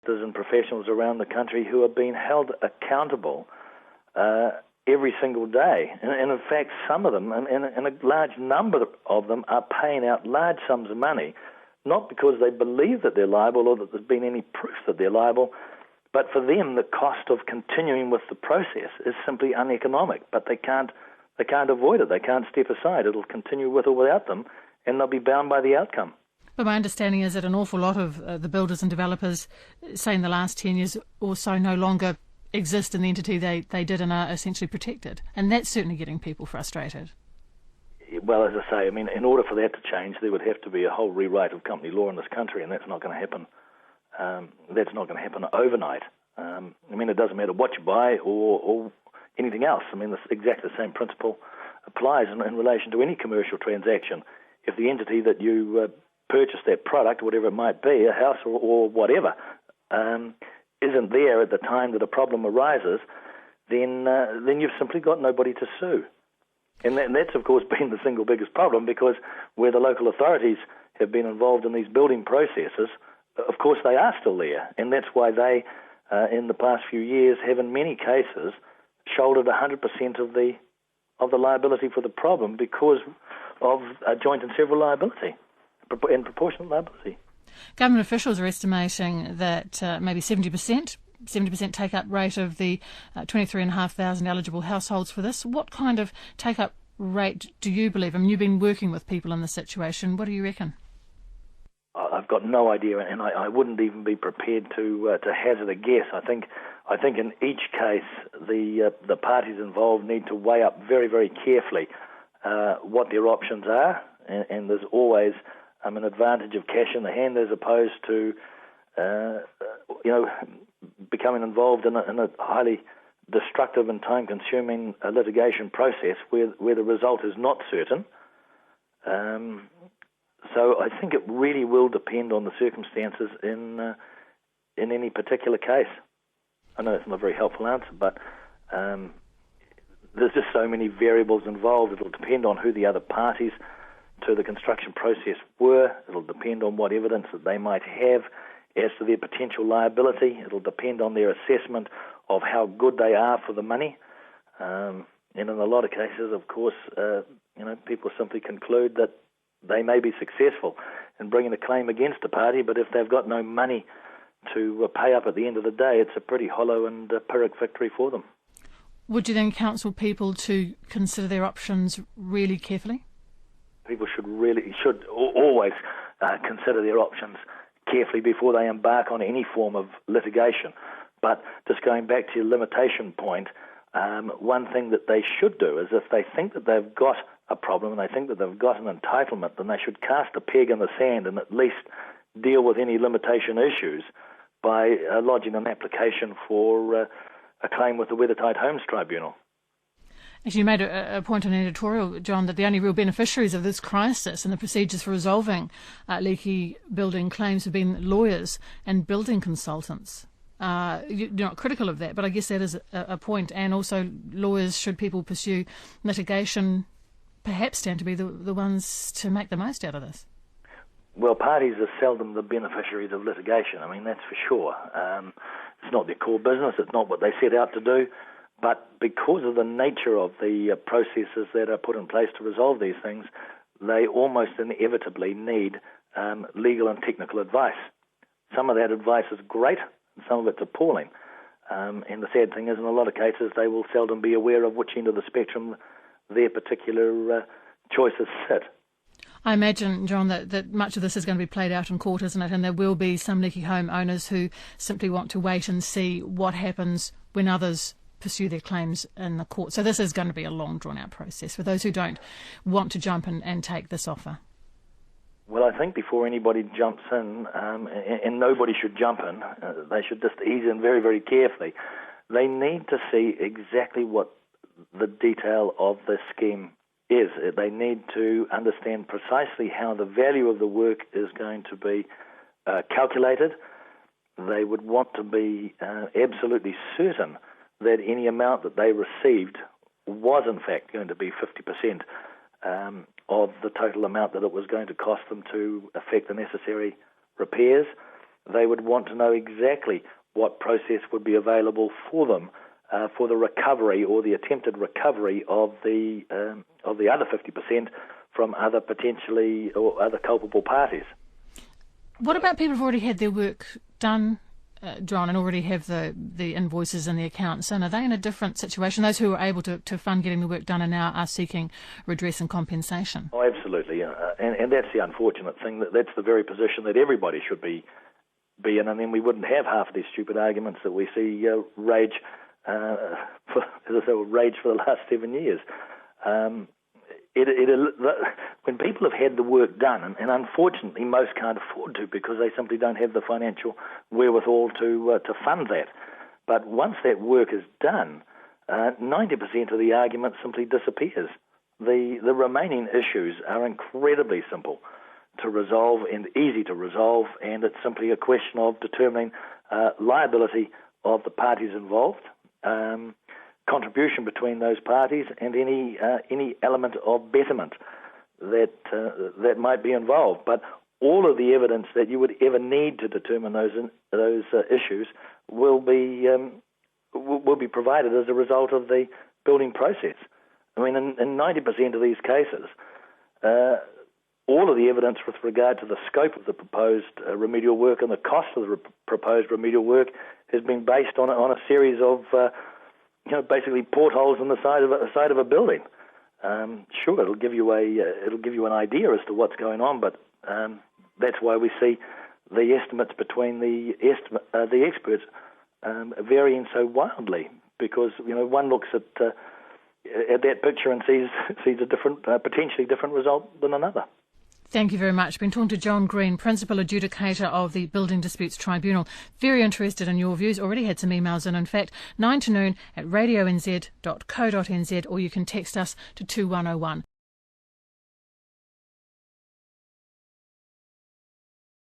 and professionals around the country who are being held accountable every single day. And in fact, some of them, and a large number of them, are paying out large sums of money, not because they believe that they're liable or that there's been any proof that they're liable, but for them the cost of continuing with the process is simply uneconomic. But they can't avoid it. They can't step aside. It'll continue with or without them, and they'll be bound by the outcome. But my understanding is that an awful lot of the builders and developers, say in the last 10 years or so, no longer exist in the entity they did and are essentially protected. And that's certainly getting people frustrated. Well, as I say, I mean, in order for that to change, there would have to be a whole rewrite of company law in this country, and that's not going to happen. That's not going to happen overnight. I mean, it doesn't matter what you buy or anything else. I mean, exactly the same principle applies in relation to any commercial transaction. If the entity that you purchase that product, whatever it might be, a house or whatever, isn't there at the time that a problem arises, then you've simply got nobody to sue. And that's, of course, been the single biggest problem, because where the local authorities have been involved in these building processes, of course they are still there. And that's why they, in the past few years, have in many cases shouldered 100% of the liability for the problem because of joint and several liability and proportionate liability. Government officials are estimating that maybe 70% take-up rate of the 23,500 eligible households for this. What kind of take-up rate do you believe? I mean, you've been working with people in this situation. What do you reckon? I've got no idea, and I wouldn't even be prepared to hazard a guess. I think in each case the parties involved need to weigh up very, very carefully what their options are, and there's always an advantage of cash in the hand as opposed to becoming involved in a highly destructive and time-consuming litigation process where the result is not certain. So I think it really will depend on the circumstances in any particular case. I know it's not a very helpful answer, but there's just so many variables involved. It'll depend on who the other parties to the construction process were. It'll depend on what evidence that they might have as to their potential liability. It'll depend on their assessment of how good they are for the money. And in a lot of cases, of course, people simply conclude that they may be successful in bringing a claim against a party, but if they've got no money to pay up at the end of the day, it's a pretty hollow and Pyrrhic victory for them. Would you then counsel people to consider their options really carefully? People should always consider their options carefully before they embark on any form of litigation. But just going back to your limitation point, one thing that they should do is if they think that they've got a problem and they think that they've got an entitlement, then they should cast a peg in the sand and at least deal with any limitation issues by lodging an application for a claim with the Weathertight Homes Tribunal. As you made a point in an editorial, John, that the only real beneficiaries of this crisis and the procedures for resolving leaky building claims have been lawyers and building consultants. You're not critical of that, but I guess that is a point. And also lawyers, should people pursue litigation, perhaps stand to be the ones to make the most out of this. Well, parties are seldom the beneficiaries of litigation. I mean, that's for sure. It's not their core business. It's not what they set out to do. But because of the nature of the processes that are put in place to resolve these things, they almost inevitably need legal and technical advice. Some of that advice is great, and some of it's appalling. And the sad thing is, in a lot of cases, they will seldom be aware of which end of the spectrum their particular choices sit. I imagine, John, that much of this is going to be played out in court, isn't it? And there will be some leaky home owners who simply want to wait and see what happens when others pursue their claims in the court. So this is going to be a long, drawn-out process for those who don't want to jump in and take this offer. Well, I think before anybody jumps in, and nobody should jump in, they should just ease in very, very carefully. They need to see exactly what the detail of the scheme is. They need to understand precisely how the value of the work is going to be calculated. They would want to be absolutely certain that any amount that they received was in fact going to be 50% of the total amount that it was going to cost them to effect the necessary repairs. they would want to know exactly what process would be available for them for the recovery or the attempted recovery of the other 50% from other potentially or other culpable parties. What about people who've already had their work done, John, and already have the invoices and the accounts in? Are they in a different situation? Those who were able to fund getting the work done and now are seeking redress and compensation? Oh, absolutely. And that's the unfortunate thing. That's the very position that everybody should be in, and then we wouldn't have half of these stupid arguments that we see rage for the last 7 years. When people have had the work done, and unfortunately most can't afford to because they simply don't have the financial wherewithal to fund that. But once that work is done, 90% of the argument simply disappears. The remaining issues are incredibly simple to resolve and easy to resolve, and it's simply a question of determining liability of the parties involved, contribution between those parties, and any element of betterment that might be involved. But all of the evidence that you would ever need to determine those issues will be provided as a result of the building process. I mean, in 90% of these cases, all of the evidence with regard to the scope of the proposed remedial work and the cost of the proposed remedial work has been based on a series of basically portholes in the side of a building. Sure, it'll give you an idea as to what's going on, but that's why we see the estimates between the experts varying so wildly, because one looks at that picture and sees a different, potentially different result than another. Thank you very much. Been talking to John Green, Principal Adjudicator of the Building Disputes Tribunal. Very interested in your views. Already had some emails in fact. 9 to noon at radionz.co.nz, or you can text us to 2101.